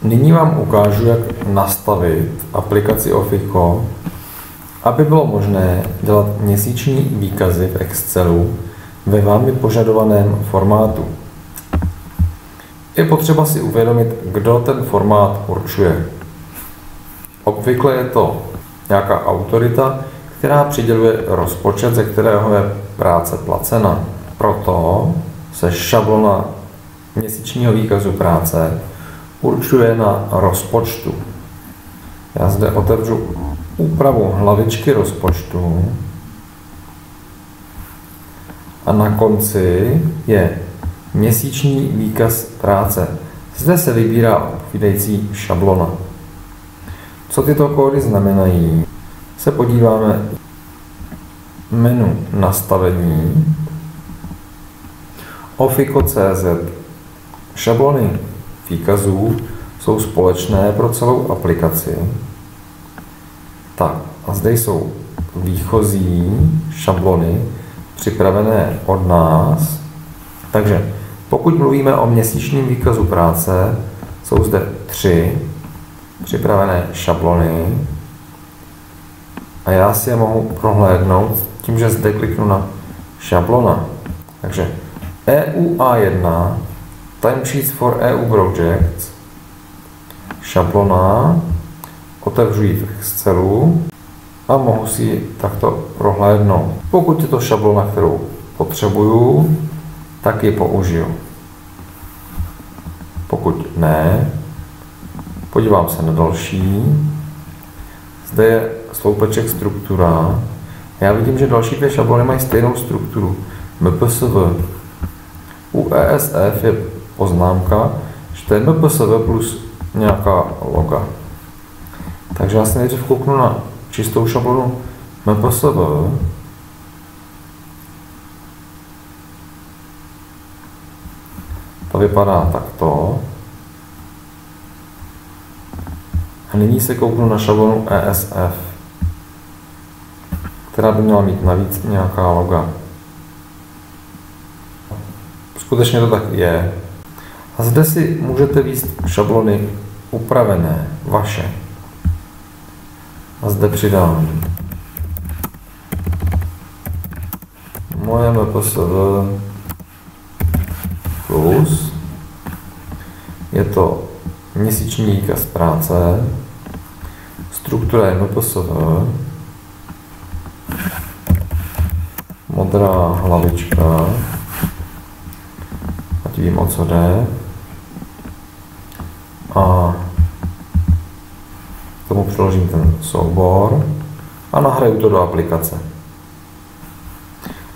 Nyní vám ukážu, jak nastavit aplikaci Ofico, aby bylo možné dělat měsíční výkazy v Excelu ve vámi požadovaném formátu. Je potřeba si uvědomit, kdo ten formát určuje. Obvykle je to nějaká autorita, která přiděluje rozpočet, ze kterého je práce placena. Proto se šablona měsíčního výkazu práce určuje na rozpočtu. Já zde otevřu úpravu hlavičky rozpočtu a na konci je měsíční výkaz práce. Zde se vybírá odpovídající šablona. Co tyto kódy znamenají, se podíváme menu nastavení Ofico.cz. Šablony výkazů jsou společné pro celou aplikaci. Tak, a zde jsou výchozí šablony připravené od nás. Takže pokud mluvíme o měsíčním výkazu práce, jsou zde 3 připravené šablony a já si je mohu prohlédnout tím, že zde kliknu na šablona. Takže EU A1 Timesheets for EU Projects, šablona, otevřu ji v Excelu a mohu si ji takto prohlédnout. Pokud je to šablona, kterou potřebuju, tak ji použiju. Pokud ne, podívám se na další. Zde je sloupeček struktura. Já vidím, že další 2 šablony mají stejnou strukturu. MPSV. U ESF je poznámka, že to je MPSV plus nějaká loga. Takže já se nejdřív kouknu na čistou šablonu MPSV. To vypadá takto. A nyní se kouknu na šablonu ESF, která by měla mít navíc nějaká loga. Skutečně to tak je. A zde si můžete víc šablony upravené, vaše. A zde přidám moje MPSV plus. Je to měsíční výkaz práce. Struktura je MPSV. Modrá hlavička. Ať vím, o co jde. A k tomu přiložím ten soubor a nahraju to do aplikace.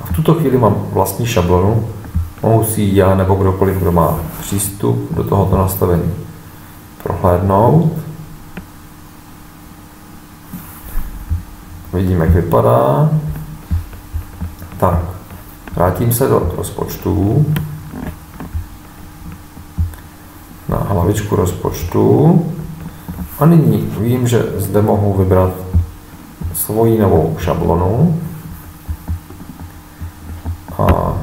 A v tuto chvíli mám vlastní šablonu. Mohu si ji já nebo kdokoliv, kdo má přístup do tohoto nastavení, prohlédnout. Vidím, jak vypadá. Tak, vrátím se do rozpočtu. Na hlavičku rozpočtu. A nyní vím, že zde mohu vybrat svoji novou šablonu. A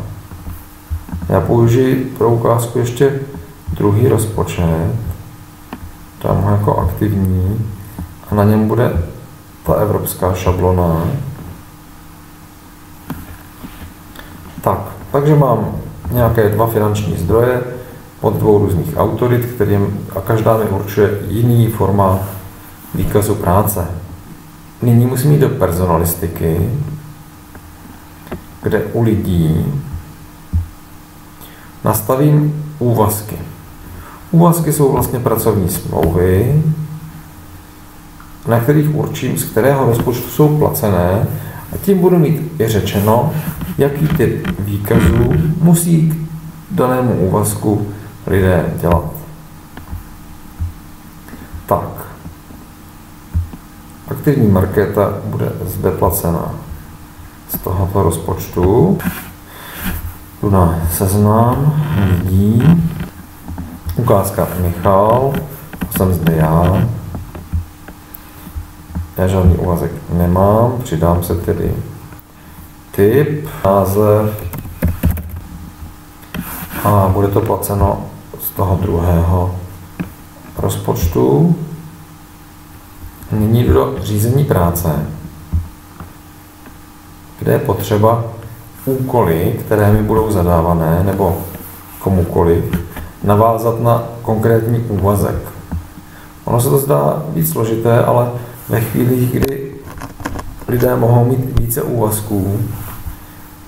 já použiji pro ukázku ještě druhý rozpočet. Dám ho jako aktivní a na něm bude ta evropská šablona. Takže mám nějaké 2 finanční zdroje od 2 různých autorit, kterým a každá mi určuje jiný formát výkazu práce. Nyní musím jít do personalistiky, kde u lidí nastavím úvazky. Úvazky jsou vlastně pracovní smlouvy, na kterých určím, z kterého rozpočtu jsou placené, a tím budu mít i řečeno, jaký typ výkazů musí k danému úvazku lidé dělat. Tak. Aktivní markéta bude zde placena z tohoto rozpočtu. Jdu na seznam lidí. Ukázka Michal, to jsem zde já. Já žádný úvazek nemám, přidám se tedy typ, název a bude to placeno z toho druhého rozpočtu. Nyní jdu do řízení práce, kde je potřeba úkoly, které mi budou zadávané, nebo komukoliv, navázat na konkrétní úvazek. Ono se to zdá být složité, ale ve chvíli, kdy lidé mohou mít více úvazků,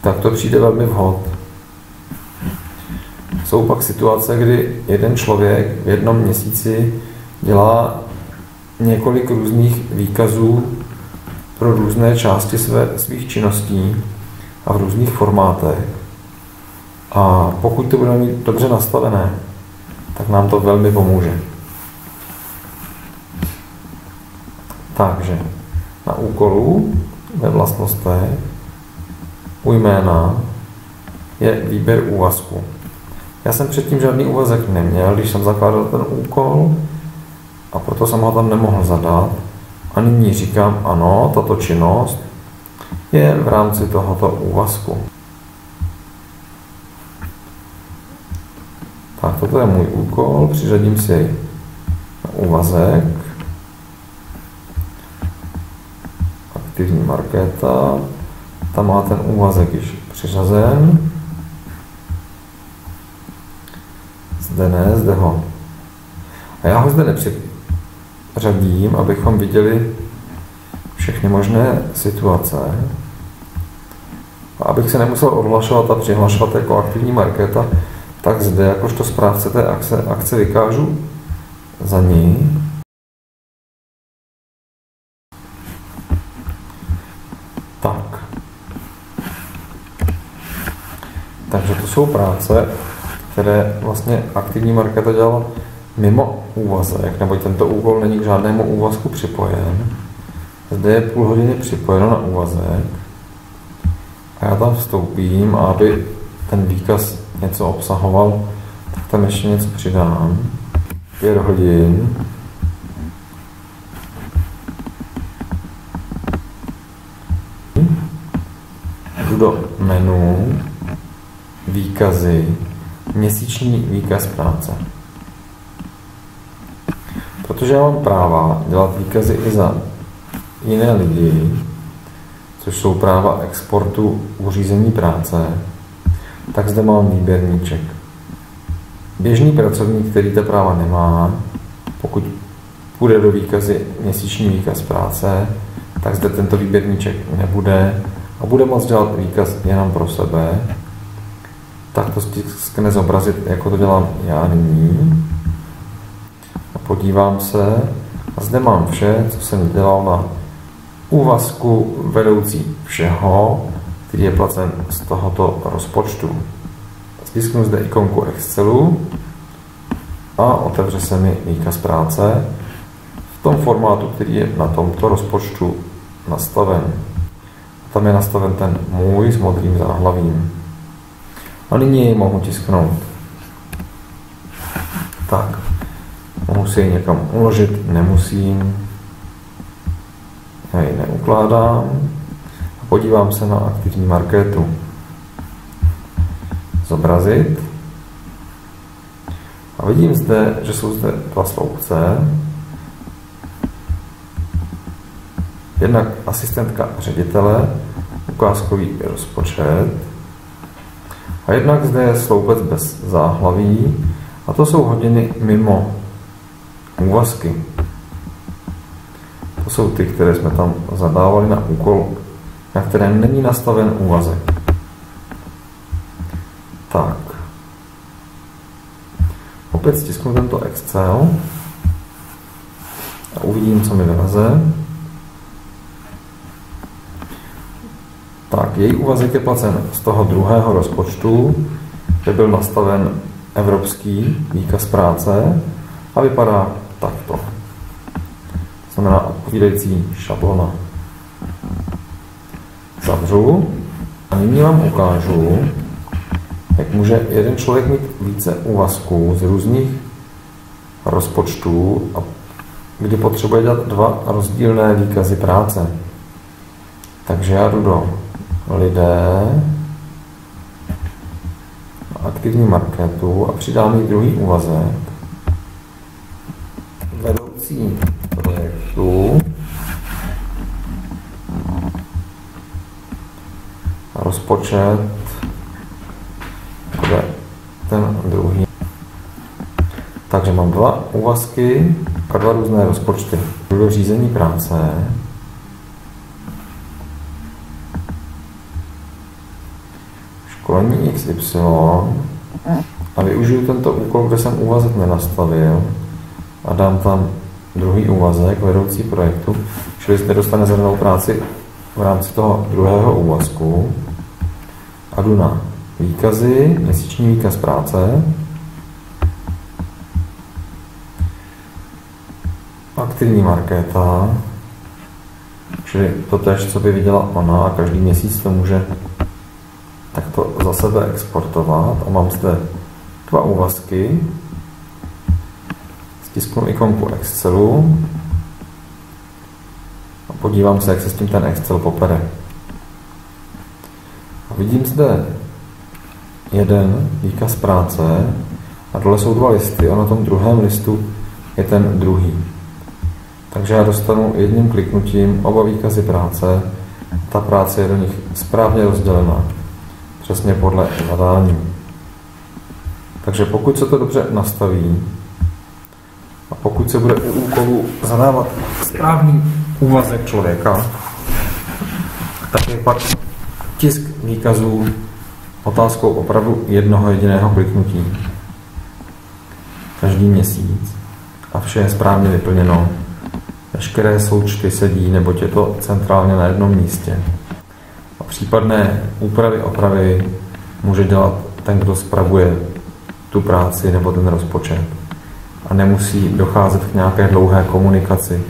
tak to přijde velmi vhod. Jsou pak situace, kdy jeden člověk v jednom měsíci dělá několik různých výkazů pro různé části svých činností a v různých formátech. A pokud to budeme mít dobře nastavené, tak nám to velmi pomůže. Takže na úkolu ve vlastnostech u jména je výběr úvazku. Já jsem předtím žádný úvazek neměl, když jsem zakládal ten úkol, a proto jsem ho tam nemohl zadat. A nyní říkám, ano, tato činnost je v rámci tohoto úvazku. Tak, toto je můj úkol, přiřadím si jej na úvazek. Aktivní markéta, tam má ten úvazek již přiřazen. Zde ne, zde ho. A já ho zde nepřiřadím, abychom viděli všechny možné situace. A abych se nemusel odhlašovat a přihlašovat jako aktivní markéta, tak zde jakožto správce té akce vykážu za ní. Tak. Takže to jsou práce, které vlastně aktivní markéta dělala mimo úvazek, neboť tento úkol není k žádnému úvazku připojen. Zde je půl hodiny připojeno na úvazek a já tam vstoupím a aby ten výkaz něco obsahoval, tak tam ještě něco přidám. 5 hodin. Jdu do menu, výkazy, měsíční výkaz práce. Protože já mám práva dělat výkazy i za jiné lidi, což jsou práva exportu uřízení práce, tak zde mám výběrníček. Běžný pracovník, který ta práva nemá, pokud půjde do výkazy měsíční výkaz práce, tak zde tento výběrníček nebude a bude moct dělat výkaz jenom pro sebe. Tak to stiskne zobrazit, jako to dělám já nyní. A podívám se a zde mám vše, co jsem dělal na úvazku vedoucí všeho, který je placen z tohoto rozpočtu. Stisknu zde ikonku Excelu a otevře se mi výkaz práce v tom formátu, který je na tomto rozpočtu nastaven. Tam je nastaven ten můj s modrým záhlavím. A nyní ji mohu tisknout. Tak, mohu si ji někam uložit, nemusím. Já ji neukládám. A podívám se na aktivní markétu. Zobrazit. A vidím zde, že jsou zde dva sloupce. Jednak asistentka ředitele, ukázkový rozpočet. A jednak zde je sloupec bez záhlaví a to jsou hodiny mimo úvazky. To jsou ty, které jsme tam zadávali na úkol, na kterém není nastaven úvazek. Tak. Opět stisknu tento Excel a uvidím, co mi vyleze. Tak, její úvazek je placen z toho druhého rozpočtu, kde byl nastaven evropský výkaz práce a vypadá takto. To znamená odpovídající šablona. Zavřu a nyní vám ukážu, jak může jeden člověk mít více úvazků z různých rozpočtů, kdy potřebuje dělat dva rozdílné výkazy práce. Takže já jdu do lidé, aktivní marketu a přidám jí druhý úvazek. vedoucí projektu rozpočet bude ten druhý. Takže mám 2 úvazky a 2 různé rozpočty. Do řízení práce školení XY a využiju tento úkol, kde jsem úvazek nenastavil a dám tam druhý úvazek vedoucí projektu, čili zde dostane zadanou práci v rámci toho druhého úvazku a jdu na výkazy, měsíční výkaz práce, aktivní markéta, čili to též, co by viděla ona a každý měsíc to může takto za sebe exportovat a mám zde 2 úvazky, stisknu ikonku Excelu a podívám se, jak se s tím ten Excel popere. A vidím zde jeden výkaz práce a dole jsou 2 listy a na tom druhém listu je ten druhý. Takže já dostanu jedním kliknutím oba výkazy práce, ta práce je do nich správně rozdělená, přesně podle zadání. Takže pokud se to dobře nastaví a pokud se bude u úkolu zadávat správný úvazek člověka, tak je pak tisk výkazů otázkou opravdu jednoho jediného kliknutí každý měsíc a vše je správně vyplněno. Veškeré součty sedí, neboť je to centrálně na jednom místě. A případné úpravy, opravy může dělat ten, kdo spravuje tu práci nebo ten rozpočet. A nemusí docházet k nějaké dlouhé komunikaci